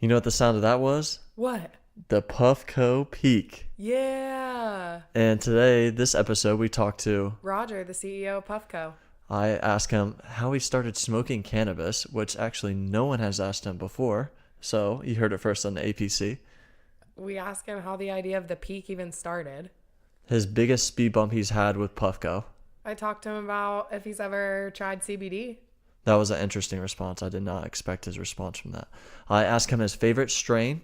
You know what the sound of that was? What? The PuffCo peak. Yeah. And today, this episode, we talked to, Roger, the CEO of PuffCo. I asked him how he started smoking cannabis, which actually no one has asked him before. So you heard it first on the APC. We asked him how the idea of the peak even started. His biggest speed bump he's had with PuffCo. I talked to him about if he's ever tried CBD. That was an interesting response. I did not expect his response from that. I asked him his favorite strain.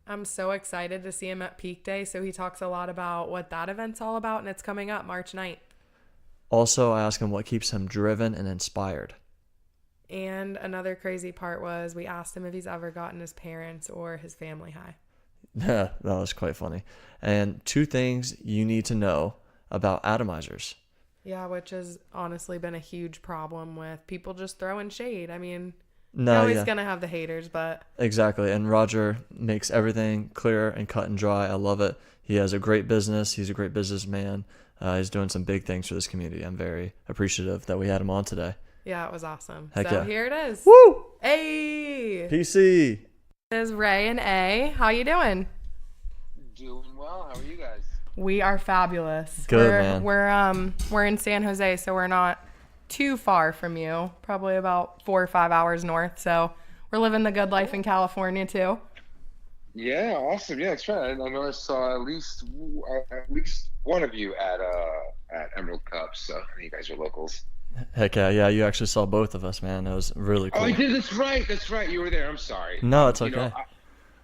I'm so excited to see him at Peak Day. So he talks a lot about what that event's all about, and it's coming up March 9th. Also, I asked him what keeps him driven and inspired. And another crazy part was we asked him if he's ever gotten his parents or his family high. That was quite funny. And two things you need to know about atomizers. Yeah, which has honestly been a huge problem with people just throwing shade. I mean, you're No, always yeah, going to have the haters, but exactly. And Roger makes everything clear and cut and dry. I love it. He has a great business. He's a great businessman. He's doing some big things for this community. I'm very appreciative that we had him on today. yeah, it was awesome. Heck So yeah. here it is. Woo! Hey, PC. this is Ray and A. How you doing? Doing well. How are you guys? We are fabulous. Good, man. We're in San Jose, so we're not too far from you. Probably about 4 or 5 hours north. So we're living the good life in California too. Yeah, awesome. Yeah, that's right. I know I saw at least one of you at Emerald Cup. So I know you guys are locals. Heck yeah, yeah. You actually saw both of us, man. That was really Oh, I cool. did. That's right. That's right. You were there. I'm sorry. No, it's You know, okay.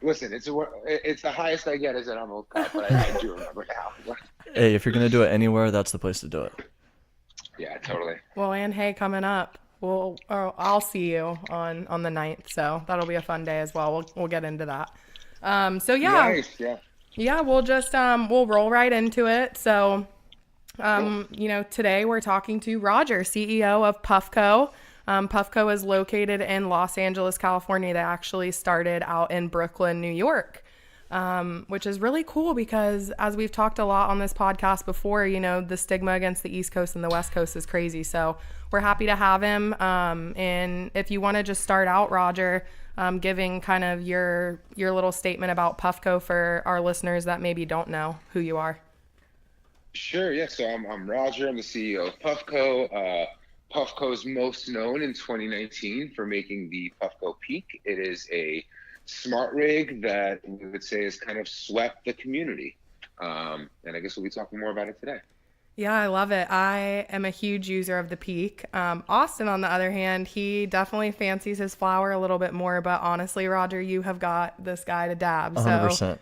listen, it's the highest I get is at Emerald Cup, but I do remember now. Hey, if you're gonna do it anywhere, that's the place to do it. Yeah, totally. Well, and hey, coming up, I'll see you on the 9th. So that'll be a fun day as well. We'll get into that. So yeah, Nice. Yeah. yeah, we'll just we'll roll right into it. So today we're talking to Roger, CEO of PuffCo. PuffCo is located in Los Angeles, California. They actually started out in Brooklyn, New York, which is really cool because as we've talked a lot on this podcast before, the stigma against the East Coast and the West Coast is crazy. So we're happy to have him. And if you want to just start out, Roger, giving kind of your little statement about PuffCo for our listeners that maybe don't know who you are. Sure. Yeah. So I'm Roger. I'm the CEO of PuffCo. PuffCo is most known in 2019 for making the PuffCo Peak. It is a smart rig that we would say has kind of swept the community. And I guess we'll be talking more about it today. Yeah, I love it. I am a huge user of the Peak. Austin, on the other hand, he definitely fancies his flower a little bit more. But honestly, Roger, you have got this guy to dab. So 100%.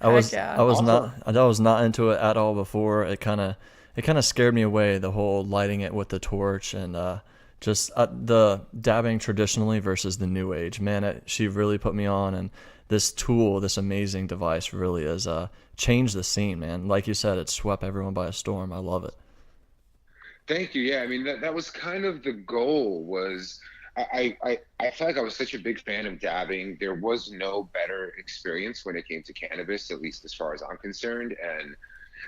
I heck was yeah. I was Awesome. not into it at all before. It kind of scared me away, the whole lighting it with the torch and just the dabbing traditionally versus the new age. Man, she really put me on, and this tool, this amazing device, really has changed the scene, man. Like you said, it swept everyone by a storm. I love it. Thank you. Yeah, I mean that was kind of the goal. Was I felt like I was such a big fan of dabbing. There was no better experience when it came to cannabis, at least as far as I'm concerned. And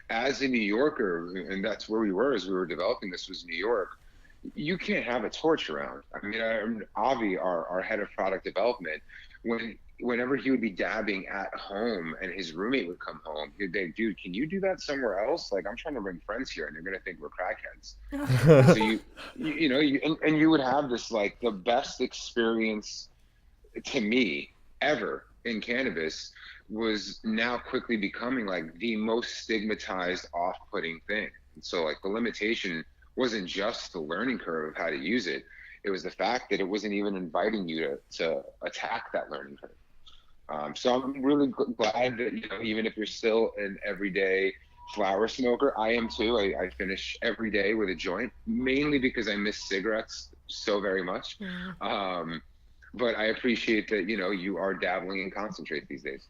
as a New Yorker, and that's where we were as we were developing this was New York. You can't have a torch around. I mean, Avi, our head of product development, whenever he would be dabbing at home and his roommate would come home, he'd say, "Dude, can you do that somewhere else? Like, I'm trying to bring friends here, and they're gonna think we're crackheads." So and you would have this like the best experience to me ever in cannabis was now quickly becoming like the most stigmatized off-putting thing. And so like the limitation wasn't just the learning curve of how to use it. It was the fact that it wasn't even inviting you to attack that learning curve. So I'm really glad that, even if you're still an everyday flower smoker, I am too. I finish every day with a joint, mainly because I miss cigarettes so very much. But I appreciate that, you are dabbling in concentrate these days.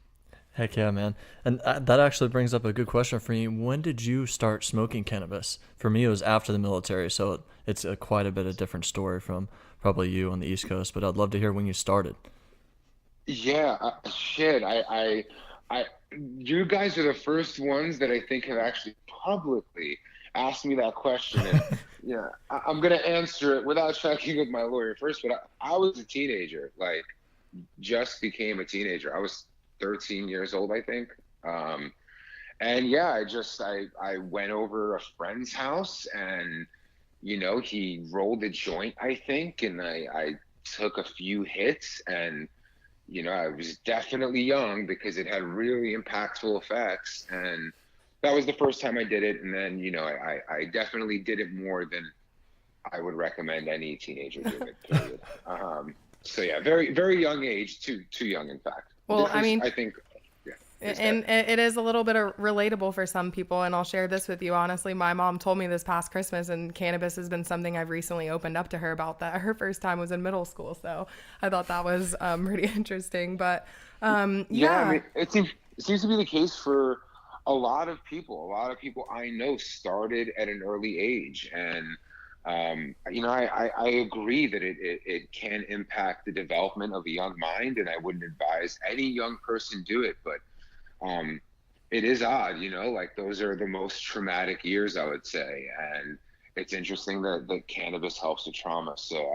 Heck yeah, man. And that actually brings up a good question for you. When did you start smoking cannabis? For me, it was after the military, so it's quite a bit of different story from probably you on the East Coast, but I'd love to hear when you started. Yeah, shit. You guys are the first ones that I think have actually publicly asked me that question. And yeah, I'm gonna answer it without checking with my lawyer first. But I was a teenager, like just became a teenager. I was 13 years old, I think. And yeah, I went over a friend's house, and he rolled a joint, I think, and I took a few hits, and I was definitely young because it had really impactful effects, and that was the first time I did it. And then I definitely did it more than I would recommend any teenager do it. Period. So yeah, very very young age, too young in fact. The Well, I difference, mean, I think, yeah, is and that. it is a little bit of relatable for some people, and I'll share this with you. Honestly, my mom told me this past Christmas, and cannabis has been something I've recently opened up to her about, that her first time was in middle school. So I thought that was pretty interesting. But Yeah, I yeah. mean, it seems to be the case for a lot of people. A lot of people I know started at an early age, and I agree that it can impact the development of a young mind, and I wouldn't advise any young person do it. But um, it is odd, like those are the most traumatic years, I would say, and it's interesting that cannabis helps with trauma. So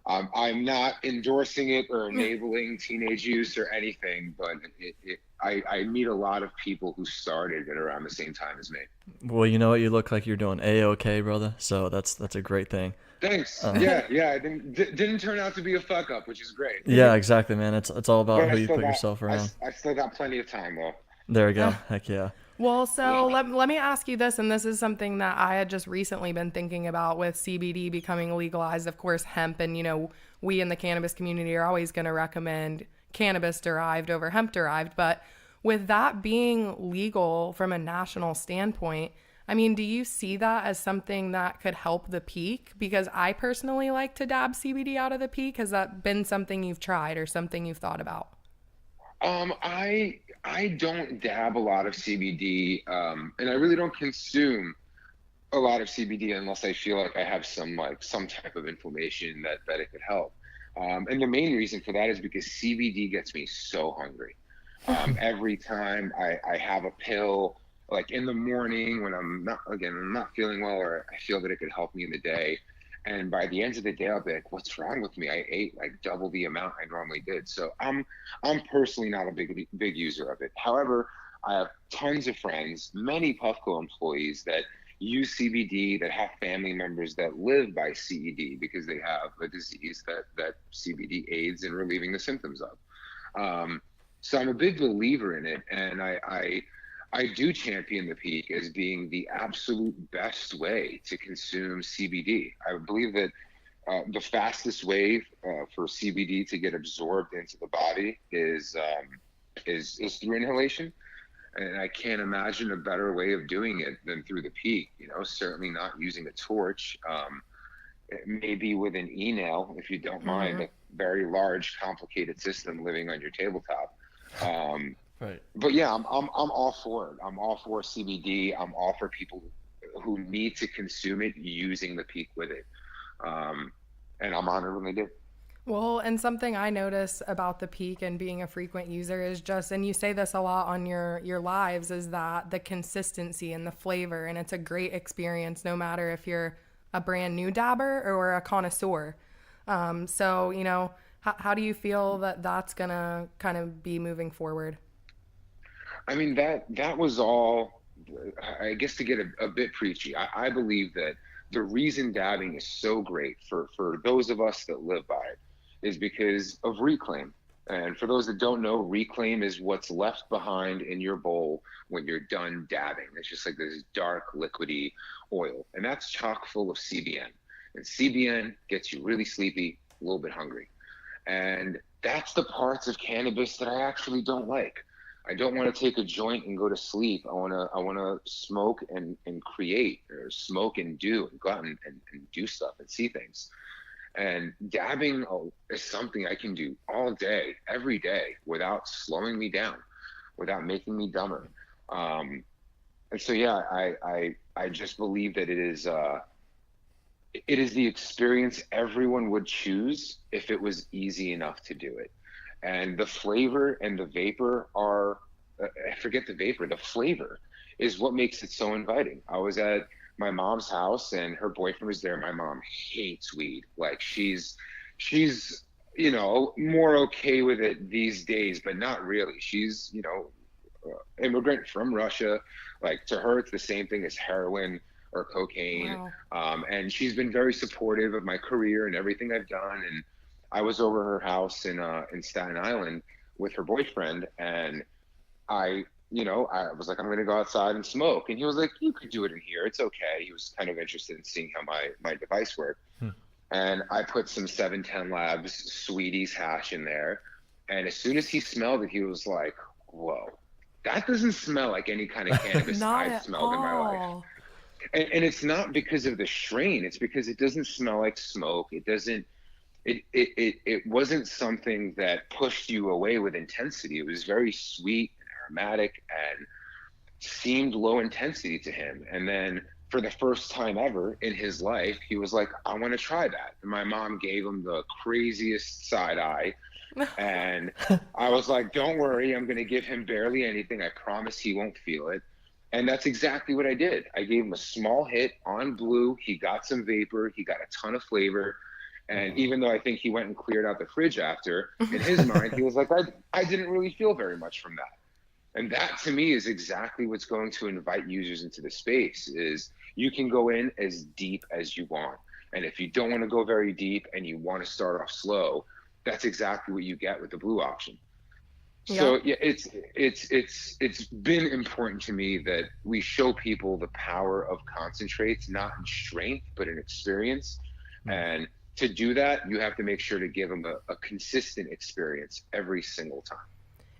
I'm not endorsing it or enabling teenage use or anything, but I meet a lot of people who started at around the same time as me. Well, you know what? You look like you're doing a-okay, brother. So that's a great thing. Thanks. Uh, Yeah. I didn't turn out to be a fuck up, which is great. yeah, exactly, man. It's all about But who you put yourself around. I still got plenty of time though. There we go. Heck yeah. Well, so Yeah. let me ask you this, and this is something that I had just recently been thinking about with CBD becoming legalized. Of course, hemp, and we in the cannabis community are always going to recommend cannabis derived over hemp derived. But with that being legal from a national standpoint, I mean, do you see that as something that could help the peak? Because I personally like to dab CBD out of the peak. Has that been something you've tried or something you've thought about? I don't dab a lot of CBD, and I really don't consume a lot of CBD unless I feel like I have some type of inflammation that it could help. And the main reason for that is because CBD gets me so hungry. Every time I have a pill, like in the morning when I'm not feeling well, or I feel that it could help me in the day. And by the end of the day, I'll be like, what's wrong with me? I ate like double the amount I normally did. So I'm personally not a big user of it. However, I have tons of friends, many PuffCo employees that use CBD, that have family members that live by CED because they have a disease that CBD aids in relieving the symptoms of. So I'm a big believer in it, and I do champion the peak as being the absolute best way to consume CBD. I believe that the fastest way for CBD to get absorbed into the body is through inhalation, and I can't imagine a better way of doing it than through the peak. Certainly not using a torch. Maybe with an e-nail, if you don't mind, a very large, complicated system living on your tabletop. Right. But yeah, I'm all for it. I'm all for CBD. I'm all for people who need to consume it using the peak with it. And I'm honored when they do. Well, and something I notice about the peak and being a frequent user is just, and you say this a lot on your lives, is that the consistency and the flavor, and it's a great experience no matter if you're a brand new dabber or a connoisseur. So, how do you feel that that's gonna kind of be moving forward? I mean, that was all, I guess, to get a bit preachy. I believe that the reason dabbing is so great for those of us that live by it is because of reclaim. And for those that don't know, reclaim is what's left behind in your bowl when you're done dabbing. It's just like this dark, liquidy oil. And that's chock full of CBN. And CBN gets you really sleepy, a little bit hungry. And that's the parts of cannabis that I actually don't like. I don't want to take a joint and go to sleep. I wanna smoke and create, or smoke and do, and go out and do stuff and see things. And dabbing is something I can do all day, every day, without slowing me down, without making me dumber. And so yeah, I just believe that it is the experience everyone would choose if it was easy enough to do it. And the flavor and the vapor are, I forget the vapor, the flavor is what makes it so inviting. I was at my mom's house and her boyfriend was there. My mom hates weed. Like she's more okay with it these days, but not really. She's, immigrant from Russia. Like, to her, it's the same thing as heroin or cocaine. Wow. And she's been very supportive of my career and everything I've done. And I was over her house in Staten Island with her boyfriend, and I was like, I'm going to go outside and smoke. And he was like, you could do it in here. It's okay. He was kind of interested in seeing how my device worked. And I put some 710 Labs Sweeties hash in there. And as soon as he smelled it, he was like, whoa, that doesn't smell like any kind of cannabis Not I've at smelled in my life. all. And it's not because of the strain. It's because it doesn't smell like smoke. It wasn't something that pushed you away with intensity. It was very sweet and aromatic and seemed low intensity to him. And then for the first time ever in his life, he was like, I want to try that. And my mom gave him the craziest side eye. And I was like, don't worry, I'm going to give him barely anything. I promise he won't feel it. And that's exactly what I did. I gave him a small hit on blue. He got some vapor. He got a ton of flavor. And even though I think he went and cleared out the fridge after, in his mind, he was like, I didn't really feel very much from that. And that, to me, is exactly what's going to invite users into the space. Is you can go in as deep as you want. And if you don't want to go very deep and you want to start off slow, that's exactly what you get with the blue option. So yeah, it's been important to me that we show people the power of concentrates, not in strength, but in experience. And to do that, you have to make sure to give them a consistent experience every single time.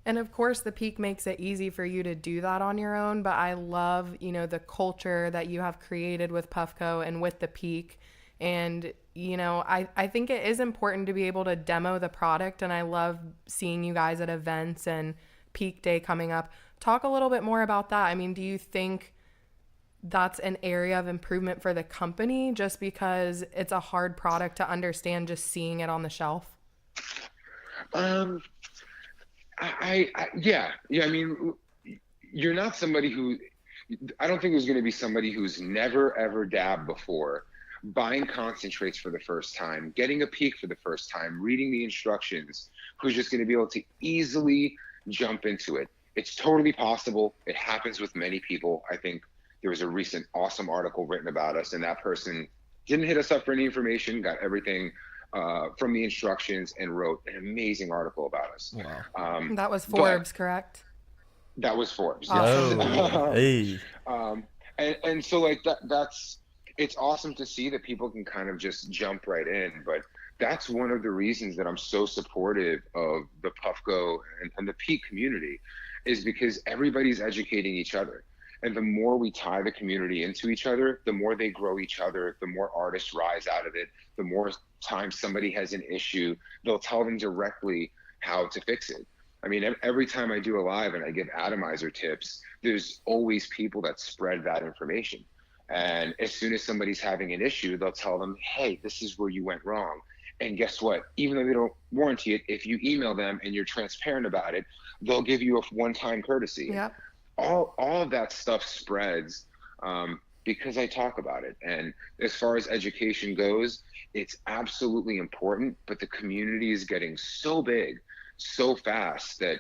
And of course, the Peak makes it easy for you to do that on your own. But I love, the culture that you have created with PuffCo and with the Peak. And, I think it is important to be able to demo the product. And I love seeing you guys at events and Peak Day coming up. Talk a little bit more about that. I mean, do you think that's an area of improvement for the company just because it's a hard product to understand just seeing it on the shelf? Yeah. I mean, you're not somebody who, I don't think there's going to be somebody who's never ever dabbed before, buying concentrates for the first time, getting a Peak for the first time, reading the instructions, who's just going to be able to easily jump into it. It's totally possible. It happens with many people. I think there was a recent awesome article written about us, and that person didn't hit us up for any information, got everything from the instructions, and wrote an amazing article about us. Wow. That was Forbes, correct? That was Forbes. Awesome. Oh, hey. And so like that's, it's awesome to see that people can kind of just jump right in. But that's one of the reasons that I'm so supportive of the PuffCo and the Peak community, is because everybody's educating each other. And the more we tie the community into each other, the more they grow each other, the more artists rise out of it, the more times somebody has an issue, they'll tell them directly how to fix it. I mean, every time I do a live and I give atomizer tips, there's always people that spread that information. And as soon as somebody's having an issue, they'll tell them, hey, this is where you went wrong. And guess what? Even though they don't warranty it, if you email them and you're transparent about it, they'll give you a one-time courtesy. Yep. All of that stuff spreads because I talk about it. And as far as education goes, it's absolutely important, but the community is getting so big so fast that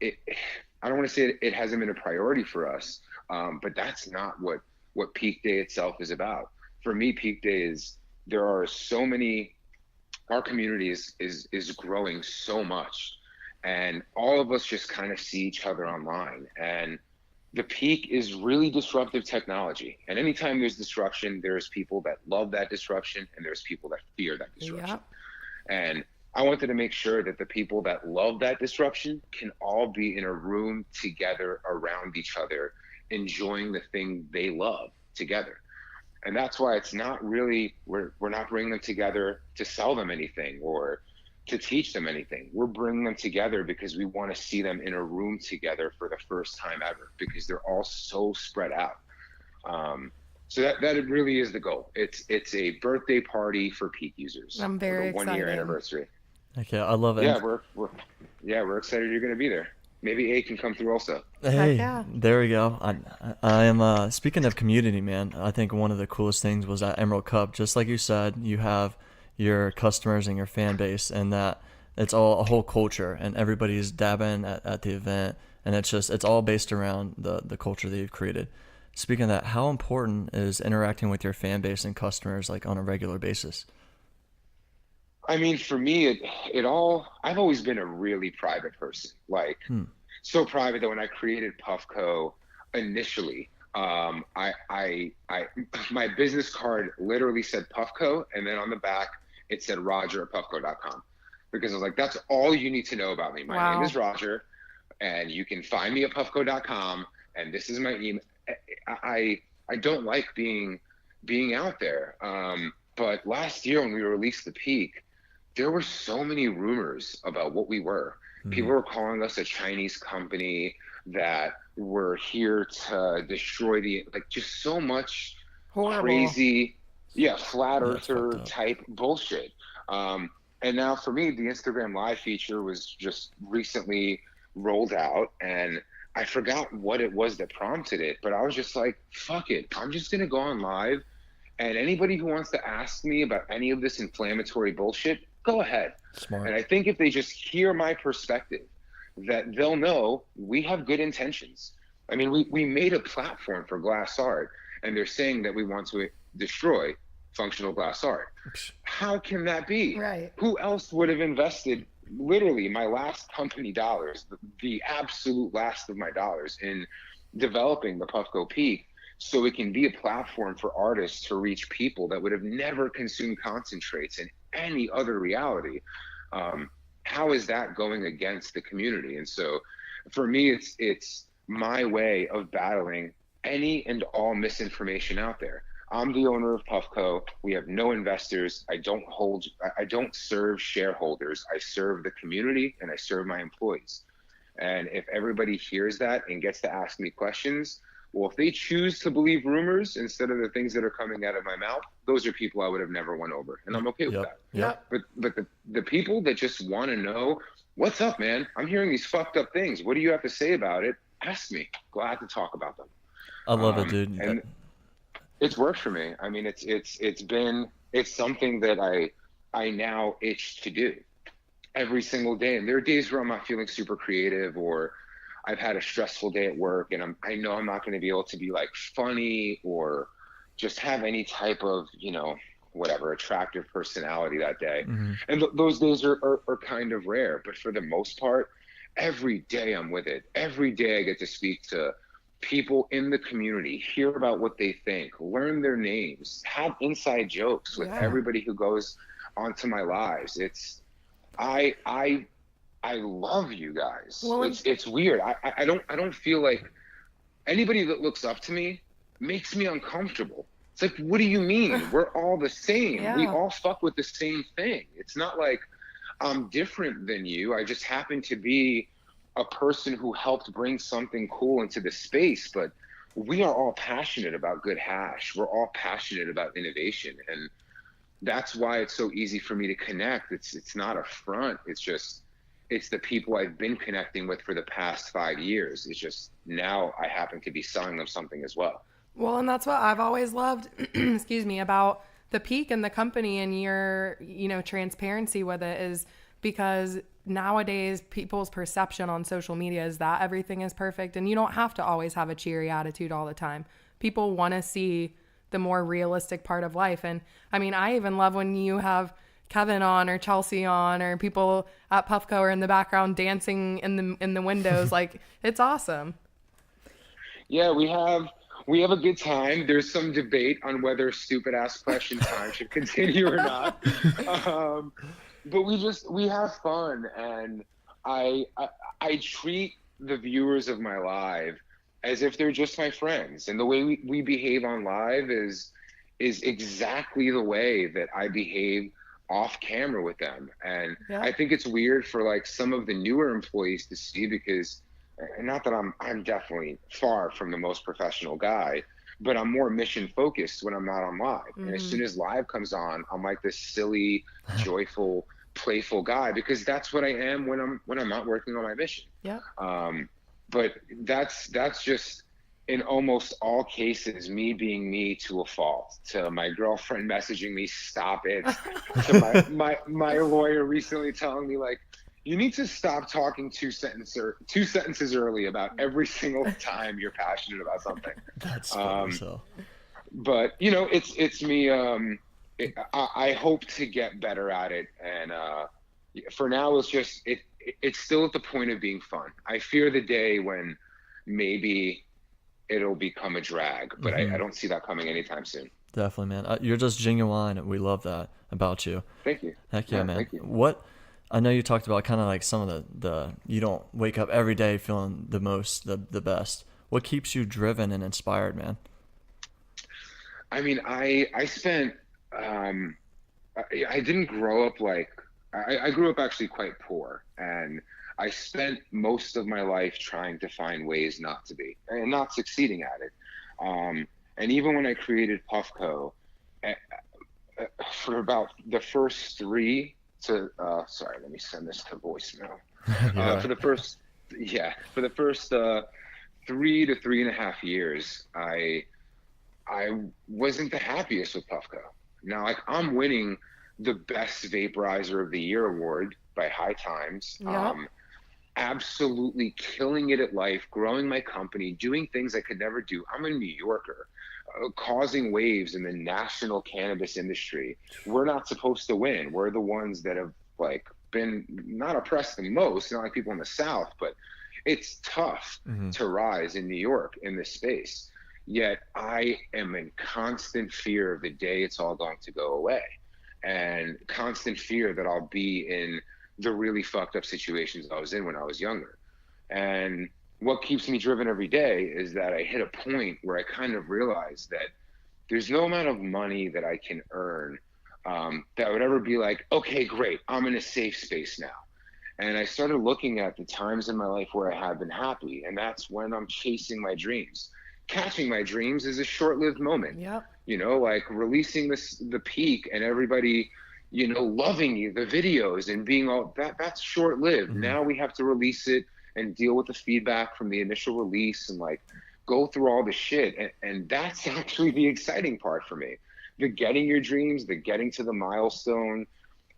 I don't want to say it hasn't been a priority for us, but that's not what Peak Day itself is about. For me, Peak Day is, there are so many, our community is growing so much, and all of us just kind of see each other online. And the Peak is really disruptive technology. And anytime there's disruption, there's people that love that disruption and there's people that fear that disruption. Yep. And I wanted to make sure that the people that love that disruption can all be in a room together around each other, enjoying the thing they love together. And that's why it's not really, we're not bringing them together to sell them anything or to teach them anything. We're bringing them together because we want to see them in a room together for the first time ever, because they're all so spread out. So that really is the goal. It's a birthday party for Peak users. I'm very excited. 1 year anniversary. Okay, I love it. Yeah, we're excited you're going to be there. Maybe A can come through also. Hey, yeah. there we go. I am speaking of community, man. I think one of the coolest things was at Emerald Cup. Just like you said, you have your customers and your fan base, and that it's all a whole culture, and everybody's dabbing at the event, and it's all based around the culture that you've created. Speaking of that, how important is interacting with your fan base and customers like on a regular basis? I mean, for me, I've always been a really private person, like Hmm. so private that when I created PuffCo initially, my business card literally said PuffCo, and then on the back it said Roger at puffco.com, because I was like, that's all you need to know about me. My name Wow. is Roger, and you can find me at puffco.com, and this is my email. I don't like being out there. But last year when we released the Peak, there were so many rumors about what we were. People Hmm. were calling us a Chinese company that were here to destroy just so much Horrible. crazy, yeah, flat Yeah, it's fucked earther up. type bullshit. Um, and now for me, the Instagram Live feature was just recently rolled out, and I forgot what it was that prompted it, but I was just like, fuck it. I'm just going to go on live, and anybody who wants to ask me about any of this inflammatory bullshit, go ahead. And Smart. I think if they just hear my perspective, that they'll know we have good intentions. I mean, we made a platform for glass art, and they're saying that we want to destroy functional glass art. How can that be? Right. Who else would have invested literally my last company dollars, the absolute last of my dollars, in developing the PuffCo Peak so it can be a platform for artists to reach people that would have never consumed concentrates in any other reality? How is that going against the community? And so for me, it's my way of battling any and all misinformation out there. I'm the owner of PuffCo. We have no investors. I don't serve shareholders. I serve the community and I serve my employees. And if everybody hears that and gets to ask me questions, well, if they choose to believe rumors instead of the things that are coming out of my mouth, those are people I would have never won over. And I'm okay with Yep. that. Yep. Yep. But the people that just want to know, what's up, man? I'm hearing these fucked up things. What do you have to say about it? Ask me. Glad to talk about them. I love it, dude. And it's worked for me. I mean, it's something that I now itch to do every single day. And there are days where I'm not feeling super creative, or I've had a stressful day at work, and I know I'm not going to be able to be like funny or just have any type of, whatever, attractive personality that day. Hmm. And those days are kind of rare, but for the most part, every day I'm with it. Every day I get to speak to people in the community, hear about what they think, learn their names, have inside jokes with Yeah. everybody who goes onto my lives. I I I love you guys. Well, It's weird. I don't feel like anybody that looks up to me makes me uncomfortable. It's like, what do you mean? We're all the same. We yeah. all fuck with the same thing. It's not like I'm different than you. I just happen to be a person who helped bring something cool into the space, but we are all passionate about good hash. We're all passionate about innovation, and that's why it's so easy for me to connect. It's not a front. It's the people I've been connecting with for the past 5 years. It's just now I happen to be selling them something as well. Well, and that's what I've always loved, excuse me, about the Peak and the company and your, transparency with it, is because nowadays people's perception on social media is that everything is perfect, and you don't have to always have a cheery attitude all the time. People want to see the more realistic part of life. And I mean, I even love when you have Kevin on or Chelsea on, or people at PuffCo are in the background dancing in the windows. Like, it's awesome. Yeah, we have a good time. There's some debate on whether stupid ass question time should continue or not. But we have fun, and I treat the viewers of my live as if they're just my friends, and the way we behave on live is exactly the way that I behave off camera with them. And Yeah. I think it's weird for like some of the newer employees to see, because, and not that I'm definitely far from the most professional guy, but I'm more mission focused when I'm not on live. And as soon as live comes on, I'm like this silly, joyful, playful guy, because that's what I am when I'm not working on my mission. Yeah. But that's just in almost all cases, me being me to a fault, to my girlfriend messaging me, stop it, to my lawyer recently telling me, like, you need to stop talking two sentences early about every single time you're passionate about something. That's funny as hell. But you know, it's me. I hope to get better at it, and for now, it's still at the point of being fun. I fear the day when maybe it'll become a drag, but I don't see that coming anytime soon. Definitely, man. You're just genuine, and we love that about you. Thank you. Heck yeah, man. Thank you. What I know you talked about kind of like some of the you don't wake up every day feeling the best. What keeps you driven and inspired, man? I mean, I spent I didn't grow up like I grew up actually quite poor, and I spent most of my life trying to find ways not to be and not succeeding at it. And even when I created PuffCo, for about the first three to sorry, let me send this to voicemail. Yeah. For the first 3 to 3.5 years, I wasn't the happiest with PuffCo. Now, like, I'm winning the best Vaporizer of the Year award by High Times. Yep. Absolutely killing it at life, growing my company, doing things I could never do. I'm a New Yorker, causing waves in the national cannabis industry. We're not supposed to win. We're the ones that have like been not oppressed the most, not like people in the South, but it's tough to rise in New York in this space. Yet I am in constant fear of the day it's all going to go away, and constant fear that I'll be in the really fucked up situations I was in when I was younger. And what keeps me driven every day is that I hit a point where I kind of realized that there's no amount of money that I can earn that would ever be like, okay, great, I'm in a safe space now. And I started looking at the times in my life where I have been happy, and that's when I'm chasing my dreams. Catching my dreams is a short-lived moment. Yep. You know, like releasing the peak and everybody, you know, loving you, the videos and being all that's short-lived. Now we have to release it and deal with the feedback from the initial release and like go through all the shit. And that's actually the exciting part for me. The getting your dreams, the getting to the milestone,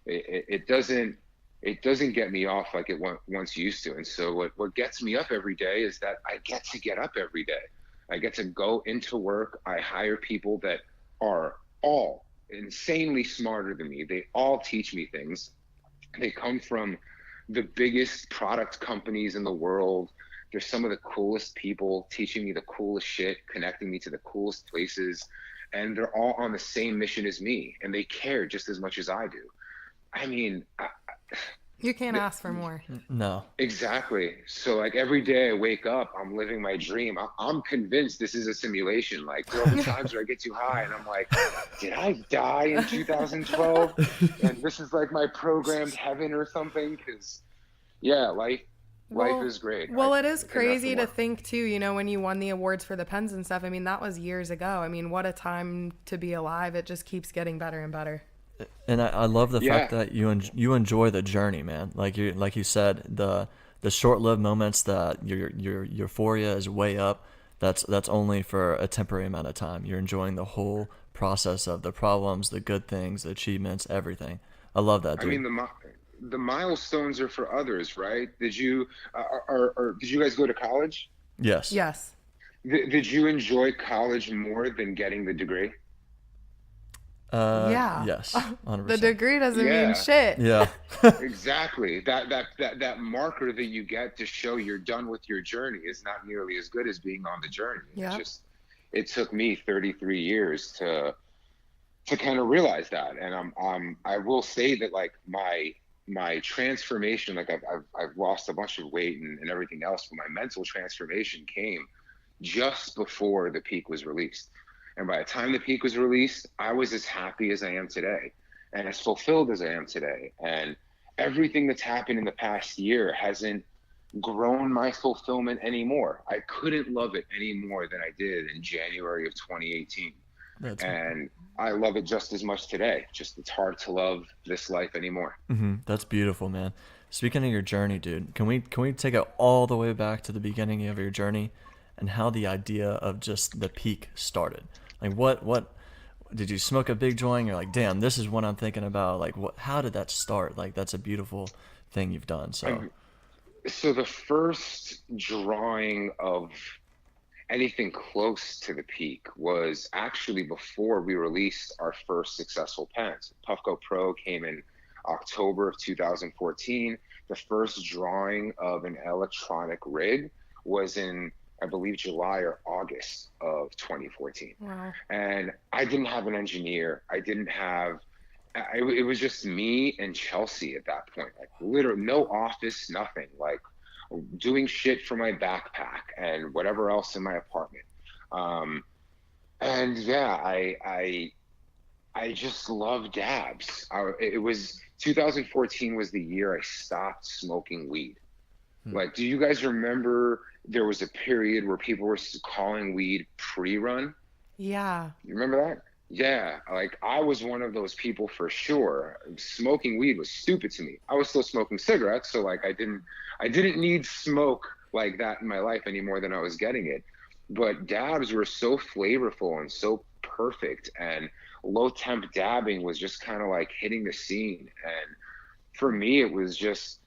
it doesn't get me off like it once used to. And so what gets me up every day is that I get to get up every day. I get to go into work. I hire people that are all insanely smarter than me. They all teach me things. They come from the biggest product companies in the world. They're some of the coolest people teaching me the coolest shit, connecting me to the coolest places. And they're all on the same mission as me. And they care just as much as I do. I mean, You can't ask for more. No. exactly. So like every day I wake up, I'm living my dream. I'm convinced this is a simulation. Like there are times where I get too high and I'm like, did I die in 2012? And this is like my programmed heaven or something? Because yeah, life is great. Well, it is I couldn't ask crazy for to more. think too, you know, when you won the awards for the pens and stuff. I mean, that was years ago. I mean, what a time to be alive. It just keeps getting better and better. And I love the Yeah. fact that you enjoy the journey, man. Like you said, the short-lived moments that your euphoria is way up. That's only for a temporary amount of time. You're enjoying the whole process of the problems, the good things, the achievements, everything. I love that, I dude. mean, the milestones are for others, right? Did you or did you guys go to college? Yes. Yes. Did you enjoy college more than getting the degree? Yeah. Yes. 100%. The degree doesn't Yeah. mean shit. Yeah. Exactly. That marker that you get to show you're done with your journey is not nearly as good as being on the journey. Yeah. It took me 33 years to kind of realize that. And I will say that like my transformation, like I've lost a bunch of weight and everything else, but my mental transformation came just before the peak was released. And by the time the peak was released, I was as happy as I am today and as fulfilled as I am today. And everything that's happened in the past year hasn't grown my fulfillment anymore. I couldn't love it any more than I did in January of 2018. And I love it just as much today. Just it's hard to love this life anymore. That's beautiful, man. Speaking of your journey, dude, can we take it all the way back to the beginning of your journey and how the idea of just the peak started. Like what did you smoke a big joint? You're like, damn, this is what I'm thinking about. Like how did that start? Like that's a beautiful thing you've done. So Um, so the first drawing of anything close to the peak was actually before we released our first successful pens. PuffCo Pro came in October of 2014. The first drawing of an electronic rig was in, I believe, July or August of 2014. Wow. And I didn't have an engineer. It was just me and Chelsea at that point. Like literally no office, nothing. Like doing shit for my backpack and whatever else in my apartment. And yeah, I just love dabs. It was 2014 was the year I stopped smoking weed. Like, do you guys remember there was a period where people were calling weed pre-run? Yeah. You remember that? Yeah, like I was one of those people for sure. Smoking weed was stupid to me. I was still smoking cigarettes, so like I didn't need smoke like that in my life any more than I was getting it. But dabs were so flavorful and so perfect, and low temp dabbing was just kind of like hitting the scene. And for me, it was just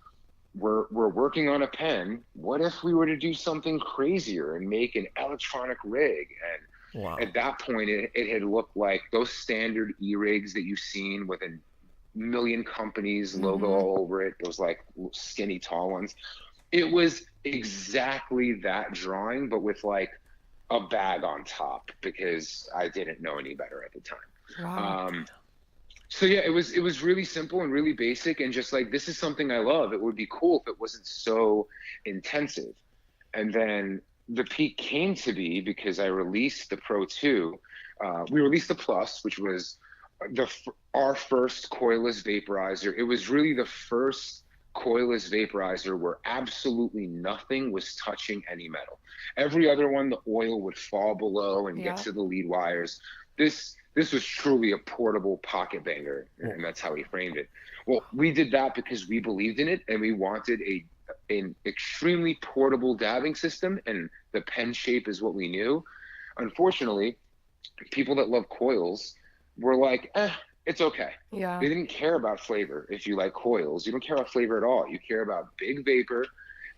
we're working on a pen. What if we were to do something crazier and make an electronic rig? And wow. at that point, it had looked like those standard e-rigs that you've seen with a million companies logo all over it, those like skinny tall ones. It was exactly that drawing, but with like a bag on top, because I didn't know any better at the time. Wow. So yeah, it was really simple and really basic, and just like, this is something I love. It would be cool if it wasn't so intensive. And then the peak came to be because I released the Pro 2. We released the Plus, which was our first coilless vaporizer. It was really the first coilless vaporizer where absolutely nothing was touching any metal. Every other one, the oil would fall below and get to the lead wires. This was truly a portable pocket banger, and that's how he framed it. Well, we did that because we believed in it, and we wanted an extremely portable dabbing system, and the pen shape is what we knew. Unfortunately, people that love coils were like, it's okay. Yeah. They didn't care about flavor. If you like coils, you don't care about flavor at all. You care about big vapor,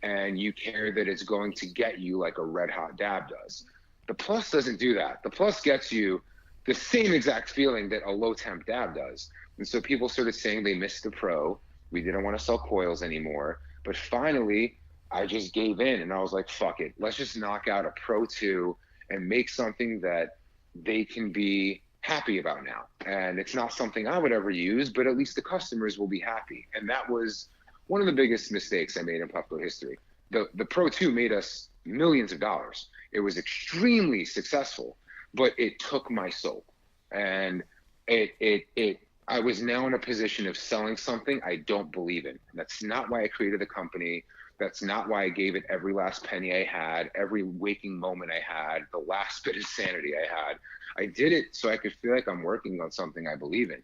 and you care that it's going to get you like a red hot dab does. The Plus doesn't do that. The Plus gets you the same exact feeling that a low temp dab does. And so people started saying they missed the Pro. We didn't want to sell coils anymore. But finally, I just gave in, and I was like, fuck it. Let's just knock out a Pro 2 and make something that they can be happy about now. And it's not something I would ever use, but at least the customers will be happy. And that was one of the biggest mistakes I made in PuffCo history. The Pro 2 made us millions of dollars. It was extremely successful, but it took my soul. And I was now in a position of selling something I don't believe in. That's not why I created the company. That's not why I gave it every last penny I had, every waking moment I had, the last bit of sanity I had. I did it so I could feel like I'm working on something I believe in.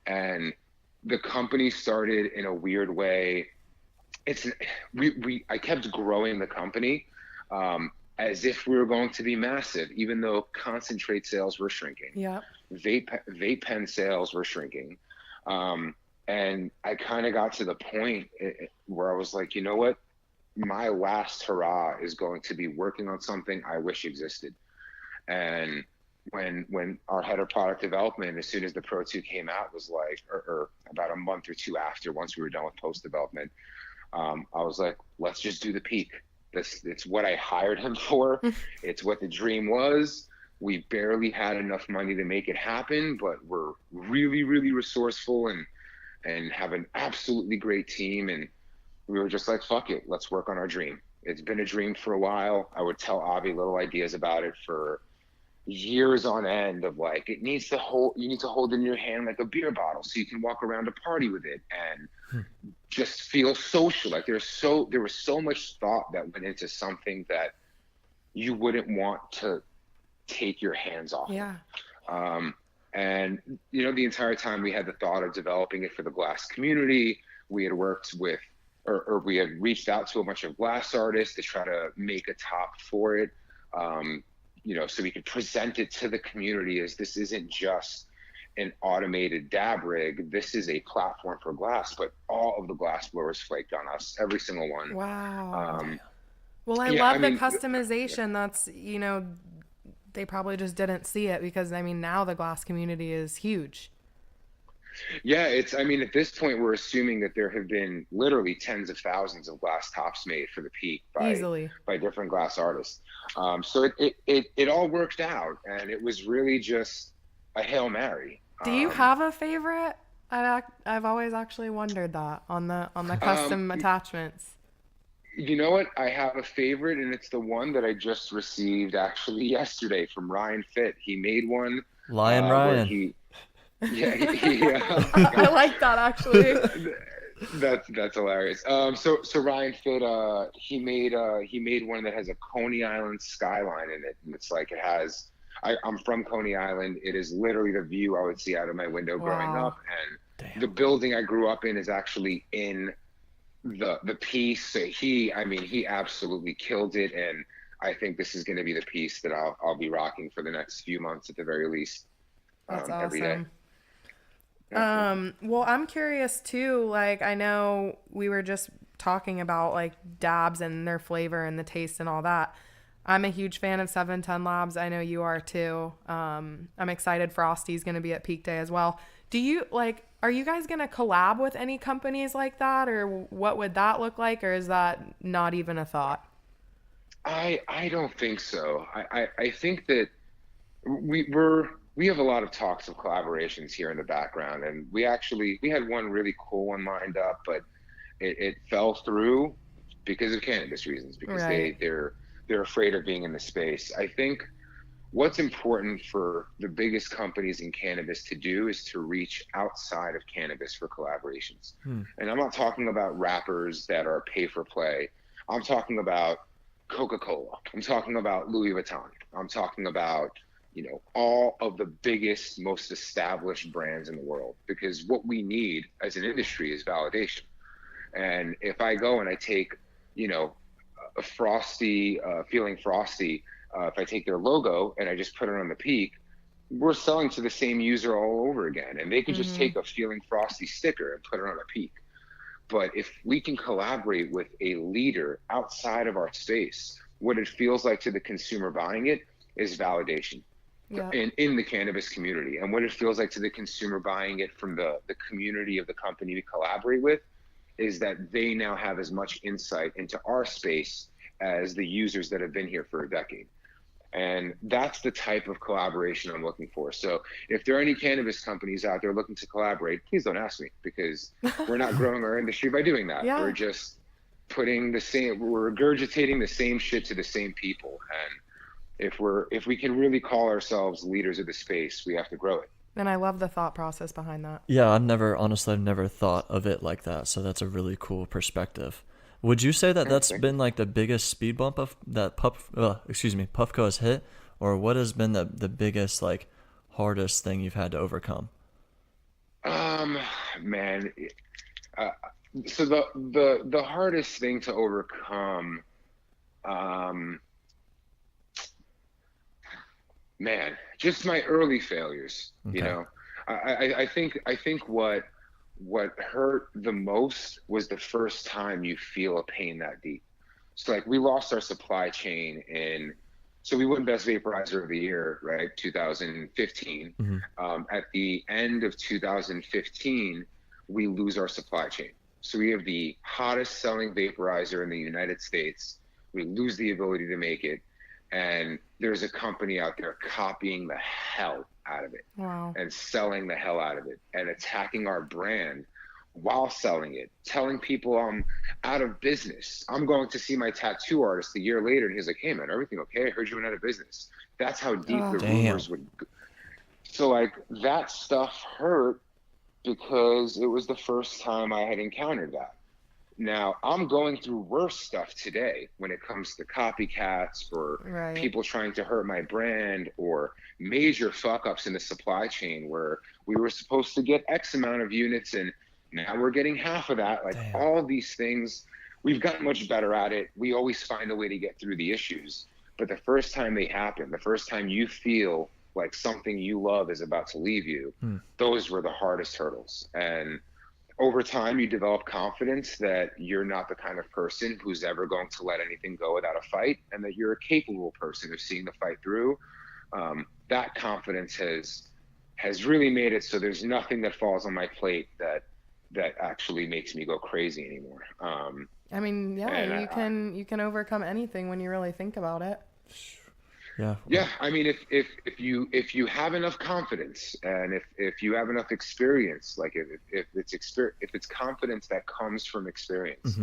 And the company started in a weird way. I kept growing the company as if we were going to be massive, even though concentrate sales were shrinking. Yeah. Vape pen sales were shrinking. And I kind of got to the point where I was like, you know what? My last hurrah is going to be working on something I wish existed. And when our head of product development, as soon as the Pro 2 came out, was like, or about a month or two after, once we were done with post development, I was like, let's just do the peak. It's what I hired him for. It's what the dream was. We barely had enough money to make it happen, but we're really, really resourceful and have an absolutely great team. And we were just like, fuck it, let's work on our dream. It's been a dream for a while. I would tell Avi little ideas about it for years on end of like, you need to hold it in your hand like a beer bottle so you can walk around a party with it and just feel social. Like there was so much thought that went into something that you wouldn't want to take your hands off. Yeah. And the entire time we had the thought of developing it for the glass community. We had worked with, or we had reached out to a bunch of glass artists to try to make a top for it. So we could present it to the community as this isn't just an automated dab rig. This is a platform for glass, but all of the glass blowers flaked on us, every single one. Wow. Well, I Yeah, I love the mean, customization. That's, they probably just didn't see it because, I mean, now the glass community is huge. yeah, I mean, at this point, we're assuming that there have been literally tens of thousands of glass tops made for the peak Easily. by different glass artists. So it all worked out, and it was really just a Hail Mary. Do you have a favorite? I've always actually wondered that on the Um, custom attachments. you know what? I have a favorite, and it's the one that I just received actually yesterday from Ryan Fitt. He made one Lion where Ryan. I like that actually. That's hilarious. So Ryan Fitt, he made one that has a Coney Island skyline in it, and it's like it has. I'm from Coney Island. It is literally the view I would see out of my window growing Wow. up, and the building I grew up in is actually in the piece. So he absolutely killed it, and I think this is going to be the piece that I'll be rocking for the next few months at the very least. That's Every day. awesome. Well, I'm curious too. Like, I know we were just talking about like dabs and their flavor and the taste and all that. I'm a huge fan of 710 Labs. I know you are too. I'm excited Frosty's going to be at Peak Day as well. Are you guys going to collab with any companies like that, or what would that look like, or is that not even a thought? I don't think so. I think that we have a lot of talks of collaborations here in the background, and we had one really cool one lined up, but it fell through because of cannabis reasons, because Right. they're afraid of being in the space. I think what's important for the biggest companies in cannabis to do is to reach outside of cannabis for collaborations. And I'm not talking about rappers that are pay for play. I'm talking about Coca-Cola. I'm talking about Louis Vuitton. I'm talking about, all of the biggest, most established brands in the world, because what we need as an industry is validation. And if I go and I take, a Frosty, Feeling Frosty, if I take their logo and I just put it on the peak, we're selling to the same user all over again. And they can just take a Feeling Frosty sticker and put it on a peak. But if we can collaborate with a leader outside of our space, what it feels like to the consumer buying it is validation. Yeah. In the cannabis community. And what it feels like to the consumer buying it from the community of the company we collaborate with is that they now have as much insight into our space as the users that have been here for a decade. And that's the type of collaboration I'm looking for. So if there are any cannabis companies out there looking to collaborate, please don't ask me, because we're not growing our industry by doing that. Yeah. We're just we're regurgitating the same shit to the same people. And if we can really call ourselves leaders of the space, we have to grow it. And I love the thought process behind that. Yeah, I've never thought of it like that. So that's a really cool perspective. Would you say that that's been like the biggest speed bump of that PuffCo has hit, or what has been the biggest, like, hardest thing you've had to overcome? Man, so the hardest thing to overcome, man, just my early failures. Okay. I think what hurt the most was the first time you feel a pain that deep. So like we lost our supply chain so we won Best Vaporizer of the Year, right? 2015. At the end of 2015, we lose our supply chain. So we have the hottest selling vaporizer in the United States. We lose the ability to make it. And there's a company out there copying the hell out of it. Wow. And selling the hell out of it and attacking our brand while selling it, telling people I'm out of business. I'm going to see my tattoo artist a year later, and he's like, "Hey man, everything okay? I heard you went out of business." That's how deep the rumors would go. So like that stuff hurt because it was the first time I had encountered that. Now I'm going through worse stuff today when it comes to copycats or people trying to hurt my brand, or major fuck ups in the supply chain where we were supposed to get X amount of units and now we're getting half of that. Like all these things, we've gotten much better at it. We always find a way to get through the issues. But the first time they happen, the first time you feel like something you love is about to leave you, those were the hardest hurdles. And over time, you develop confidence that you're not the kind of person who's ever going to let anything go without a fight, and that you're a capable person of seeing the fight through. That confidence has really made it so there's nothing that falls on my plate that actually makes me go crazy anymore. I mean, yeah, you can overcome anything when you really think about it. Yeah. I mean, if you have enough confidence, and if you have enough experience, like if it's confidence that comes from experience,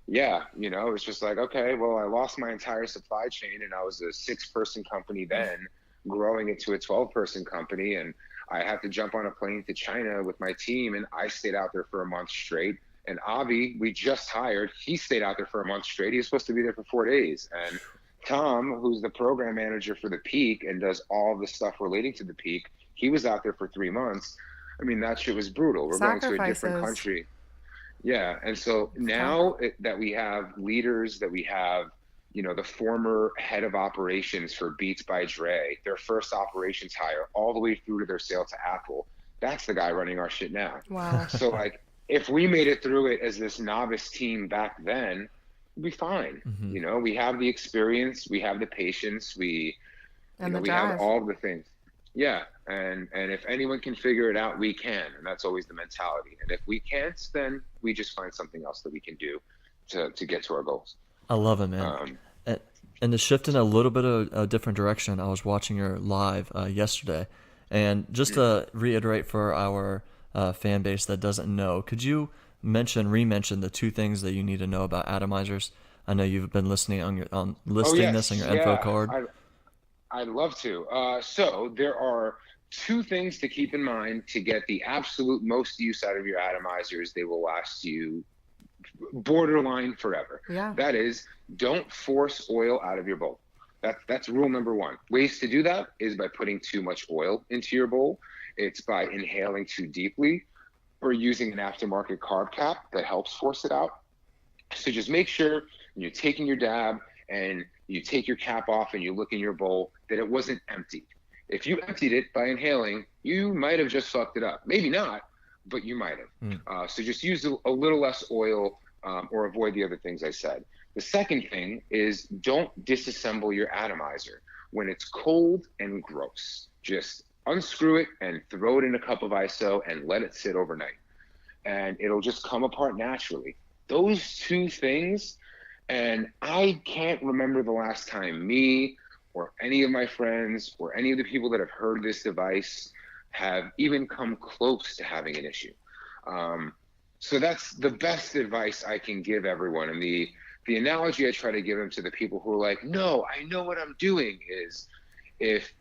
yeah, you know, it's just like, okay, well, I lost my entire supply chain, and I was a 6-person company then, growing into a 12-person company, and I had to jump on a plane to China with my team, and I stayed out there for a month straight. And Avi, we just hired, he stayed out there for a month straight. He was supposed to be there for 4 days. And Tom, who's the program manager for the Peak and does all the stuff relating to the Peak, he was out there for 3 months. I mean, that shit was brutal. We're going to a different country. Yeah. And so now that we have leaders, that we have, you know, the former head of operations for Beats by Dre, their first operations hire, all the way through to their sale to Apple, that's the guy running our shit now. Wow. So, like, if we made it through it as this novice team back then, we'd be fine. You know, we have the experience, we have the patience, we have all the things. Yeah. And if anyone can figure it out, we can. And that's always the mentality. And if we can't, then we just find something else that we can do to get to our goals. I love it, man. And to shift in a little bit of a different direction, I was watching your live yesterday. And just to reiterate for our fan base that doesn't know, could you re-mention the 2 things that you need to know about atomizers? I know you've been listening on listing this on your info card. I'd love to. So there are 2 things to keep in mind to get the absolute most use out of your atomizers. They will last you borderline forever. Yeah. That is, don't force oil out of your bowl. That's rule number 1. Ways to do that is by putting too much oil into your bowl. It's by inhaling too deeply, or using an aftermarket carb cap that helps force it out. So just make sure when you're taking your dab and you take your cap off and you look in your bowl that it wasn't empty. If you emptied it by inhaling, you might have just fucked it up. Maybe not, but you might have. So just use a little less oil, or avoid the other things I said. The second thing is, don't disassemble your atomizer when it's cold and gross. Just unscrew it and throw it in a cup of ISO and let it sit overnight. And it'll just come apart naturally. Those 2 things, and I can't remember the last time me or any of my friends or any of the people that have heard this device have even come close to having an issue. So that's the best advice I can give everyone. And the analogy I try to give them to the people who are like, no, I know what I'm doing, is if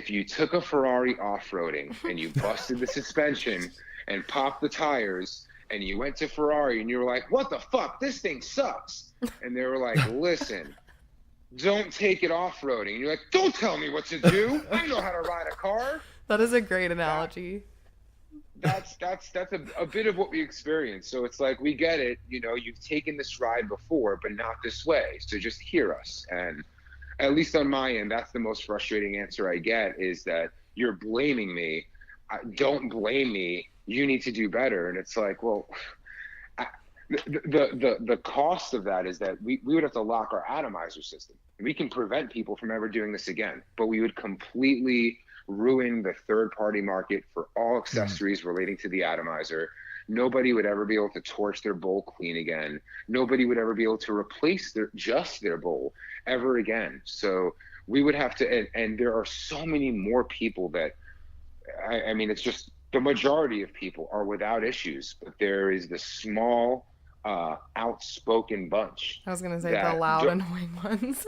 you took a Ferrari off-roading and you busted the suspension and popped the tires, and you went to Ferrari and you were like, what the fuck, this thing sucks. And they were like, listen, don't take it off-roading. And you're like, don't tell me what to do. I know how to ride a car. That is a great analogy. That's a bit of what we experience. So it's like, we get it, you know, you've taken this ride before, but not this way. So just hear us. And at least on my end, that's the most frustrating answer I get, is that you're blaming me. Don't blame me. You need to do better. And it's like, well, the cost of that is that we would have to lock our atomizer system. We can prevent people from ever doing this again, but we would completely ruin the third-party market for all accessories relating to the atomizer. Nobody would ever be able to torch their bowl clean again. Nobody would ever be able to replace their bowl ever again. So we would have to, and there are so many more people that, I mean, it's just, the majority of people are without issues, but there is the small, outspoken bunch. I was going to say the loud, annoying ones.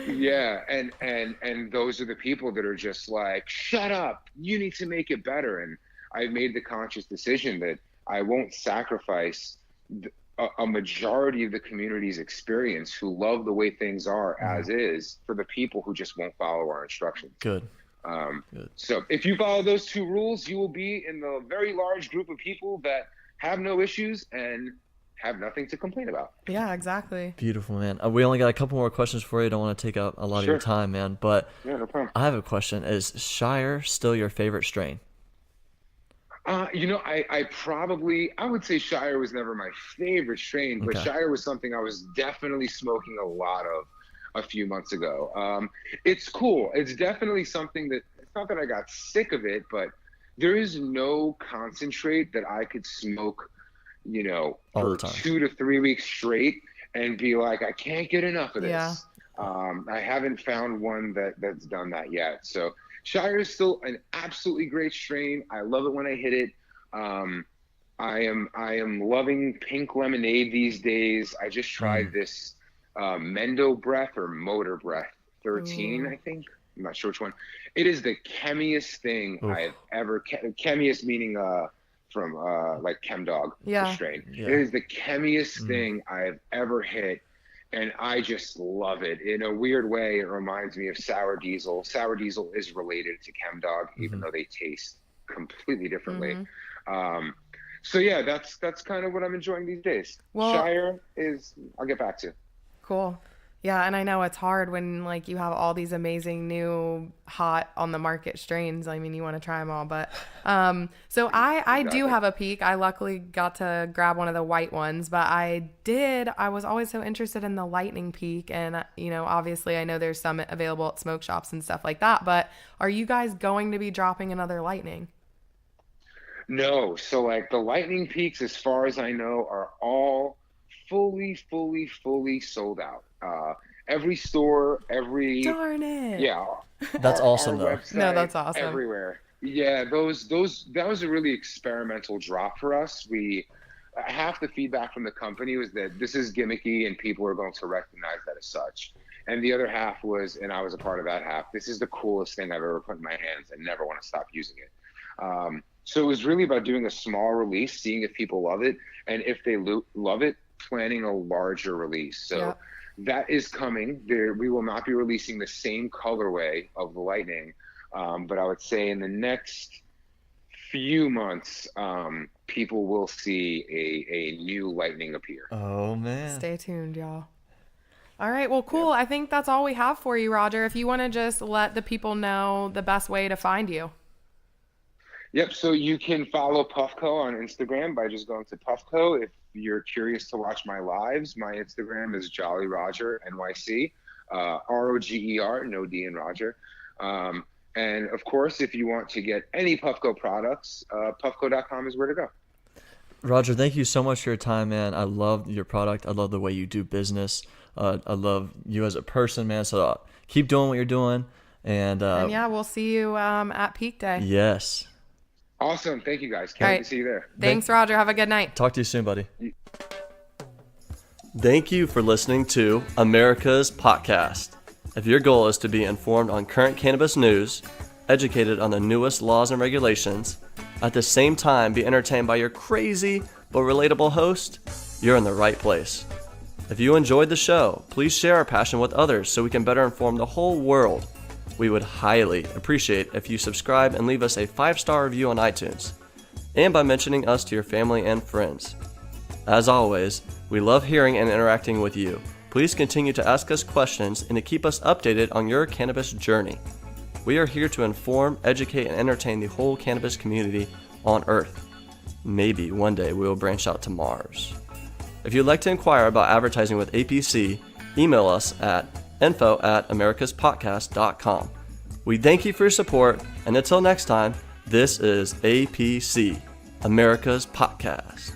Yeah, and those are the people that are just like, shut up, you need to make it better. And I've made the conscious decision that I won't sacrifice a majority of the community's experience who love the way things are as is for the people who just won't follow our instructions. Good. So if you follow those 2 rules, you will be in the very large group of people that have no issues and have nothing to complain about. Yeah, exactly. Beautiful, man. We only got a couple more questions for you. Don't want to take up a lot of your time, man. But Yeah, no problem. I have a question. Is Shire still your favorite strain? I would say Shire was never my favorite strain, but Okay. Shire was something I was definitely smoking a lot of a few months ago. It's cool. It's definitely something that, it's not that I got sick of it, but there is no concentrate that I could smoke, All the for time. 2 to 3 weeks straight and be like, I can't get enough of this. Yeah. I haven't found one that's done that yet. So Shire is still an absolutely great strain. I love it when I hit it. I am loving pink lemonade these days. I just tried this Mendo Breath or Motor Breath 13, I think. I'm not sure which one. It is the chemiest thing I've ever. Chemiest meaning from like ChemDog strain. Yeah. It is the chemiest thing I've ever hit. And I just love it. In a weird way, it reminds me of Sour Diesel. Sour Diesel is related to ChemDog, even though they taste completely differently. So yeah, that's kind of what I'm enjoying these days. Well, Shire is, I'll get back to. Cool. Yeah, and I know it's hard when like you have all these amazing new hot on the market strains. I mean, you want to try them all, but so I do have a peak. I luckily got to grab one of the white ones, but I was always so interested in the lightning peak, and obviously I know there's some available at smoke shops and stuff like that, but are you guys going to be dropping another lightning? No, so like the lightning peaks, as far as I know, are all fully sold out. Every store, Darn it. yeah, That's awesome, though. website, No, that's awesome. Everywhere. Yeah, that was a really experimental drop for us. Half the feedback from the company was that this is gimmicky and people are going to recognize that as such. And the other half was, and I was a part of that half, this is the coolest thing I've ever put in my hands and never want to stop using it. So it was really about doing a small release, seeing if people love it, and if they love it, planning a larger release. So that is coming. We will not be releasing the same colorway of the Lightning, but I would say in the next few months, people will see a new Lightning appear. Oh, man. Stay tuned, y'all. All right. Well, cool. I think that's all we have for you, Roger. If you want to just let the people know the best way to find you. Yep. So you can follow PuffCo on Instagram by just going to PuffCo. If you're curious to watch my lives, my Instagram is Jolly Roger NYC, ROGER, no D in Roger. And of course, if you want to get any PuffCo products, puffco.com is where to go. Roger, thank you so much for your time, man. I love your product. I love the way you do business. I love you as a person, man. So keep doing what you're doing. And yeah, we'll see you at Peak Day. Yes. Awesome. Thank you, guys. Can't wait to see you there. Thanks, Roger. Have a good night. Talk to you soon, buddy. Thank you for listening to America's Podcast. If your goal is to be informed on current cannabis news, educated on the newest laws and regulations, at the same time be entertained by your crazy but relatable host, you're in the right place. If you enjoyed the show, please share our passion with others so we can better inform the whole world. We would highly appreciate if you subscribe and leave us a 5-star review on iTunes, and by mentioning us to your family and friends. As always, we love hearing and interacting with you. Please continue to ask us questions and to keep us updated on your cannabis journey. We are here to inform, educate, and entertain the whole cannabis community on Earth. Maybe one day we will branch out to Mars. If you'd like to inquire about advertising with APC, email us at info@americaspodcast.com. We thank you for your support, and until next time, this is APC, America's Podcast.